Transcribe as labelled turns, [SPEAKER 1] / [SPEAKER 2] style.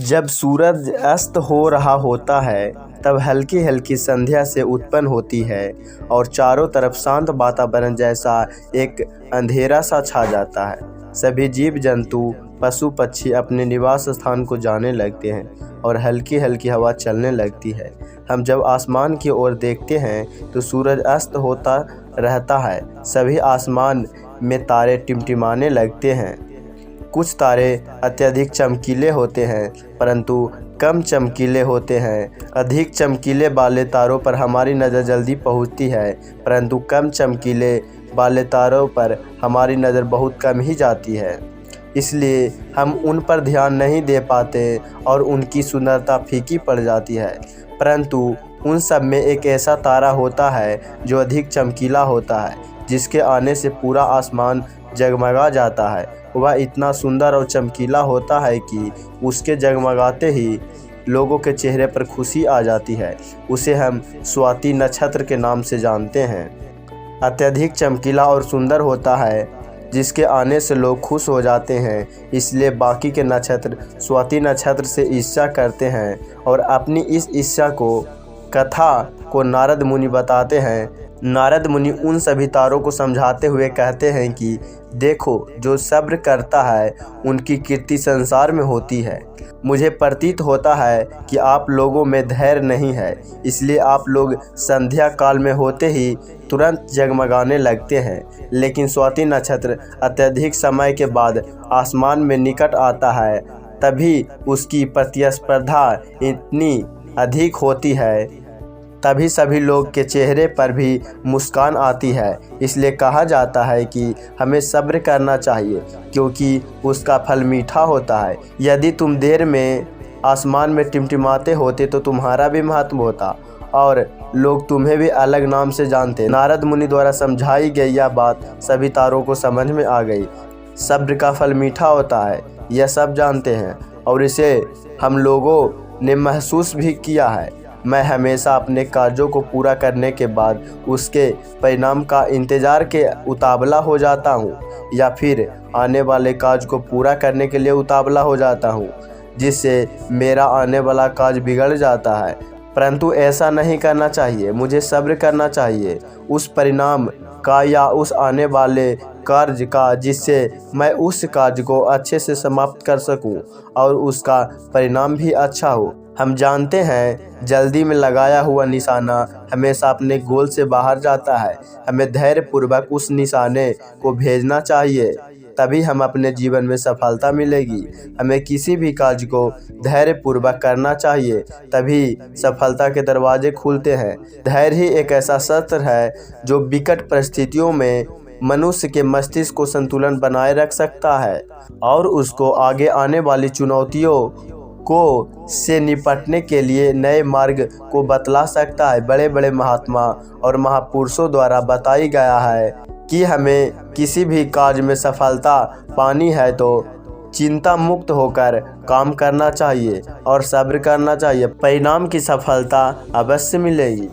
[SPEAKER 1] जब सूरज अस्त हो रहा होता है तब हल्की हल्की संध्या से उत्पन्न होती है और चारों तरफ शांत वातावरण जैसा एक अंधेरा सा छा जाता है। सभी जीव जंतु पशु पक्षी अपने निवास स्थान को जाने लगते हैं और हल्की हल्की हवा चलने लगती है। हम जब आसमान की ओर देखते हैं तो सूरज अस्त होता रहता है। सभी आसमान में तारे टिमटिमाने लगते हैं। कुछ तारे अत्यधिक चमकीले होते हैं परंतु कम चमकीले होते हैं। अधिक चमकीले वाले तारों पर हमारी नज़र जल्दी पहुंचती है परंतु कम चमकीले वाले तारों पर हमारी नज़र बहुत कम ही जाती है। इसलिए हम उन पर ध्यान नहीं दे पाते और उनकी सुंदरता फीकी पड़ जाती है। परंतु उन सब में एक ऐसा तारा होता है जो अधिक चमकीला होता है, जिसके आने से पूरा आसमान जगमगा जाता है। वह इतना सुंदर और चमकीला होता है कि उसके जगमगाते ही लोगों के चेहरे पर खुशी आ जाती है। उसे हम स्वाति नक्षत्र के नाम से जानते हैं। अत्यधिक चमकीला और सुंदर होता है, जिसके आने से लोग खुश हो जाते हैं। इसलिए बाकी के नक्षत्र स्वाति नक्षत्र से ईर्ष्या करते हैं और अपनी इस ईर्ष्या को कथा को नारद मुनि बताते हैं। नारद मुनि उन सभी तारों को समझाते हुए कहते हैं कि देखो, जो सब्र करता है उनकी कीर्ति संसार में होती है। मुझे प्रतीत होता है कि आप लोगों में धैर्य नहीं है, इसलिए आप लोग संध्या काल में होते ही तुरंत जगमगाने लगते हैं। लेकिन स्वाति नक्षत्र अत्यधिक समय के बाद आसमान में निकट आता है, तभी उसकी प्रतिस्पर्धा इतनी अधिक होती है, तभी सभी लोग के चेहरे पर भी मुस्कान आती है। इसलिए कहा जाता है कि हमें सब्र करना चाहिए क्योंकि उसका फल मीठा होता है। यदि तुम देर में आसमान में टिमटिमाते होते तो तुम्हारा भी महत्व होता और लोग तुम्हें भी अलग नाम से जानते। नारद मुनि द्वारा समझाई गई यह बात सभी तारों को समझ में आ गई। सब्र का फल मीठा होता है, यह सब जानते हैं और इसे हम लोगों ने महसूस भी किया है। मैं हमेशा अपने कार्यों को पूरा करने के बाद उसके परिणाम का इंतज़ार के उतावला हो जाता हूँ या फिर आने वाले कार्य को पूरा करने के लिए उतावला हो जाता हूँ, जिससे मेरा आने वाला कार्य बिगड़ जाता है। परंतु ऐसा नहीं करना चाहिए। मुझे सब्र करना चाहिए उस परिणाम का या उस आने वाले कार्य का, जिससे मैं उस कार्य को अच्छे से समाप्त कर सकूं और उसका परिणाम भी अच्छा हो। हम जानते हैं जल्दी में लगाया हुआ निशाना हमेशा अपने गोल से बाहर जाता है। हमें धैर्यपूर्वक उस निशाने को भेजना चाहिए, तभी हम अपने जीवन में सफलता मिलेगी। हमें किसी भी कार्य को धैर्यपूर्वक करना चाहिए, तभी सफलता के दरवाजे खुलते हैं। धैर्य ही एक ऐसा शस्त्र है जो विकट परिस्थितियों में मनुष्य के मस्तिष्क को संतुलन बनाए रख सकता है और उसको आगे आने वाली चुनौतियों को से निपटने के लिए नए मार्ग को बतला सकता है। बड़े बड़े महात्मा और महापुरुषों द्वारा बताई गया है कि हमें किसी भी कार्य में सफलता पानी है तो चिंता मुक्त होकर काम करना चाहिए और सब्र करना चाहिए। परिणाम की सफलता अवश्य मिलेगी।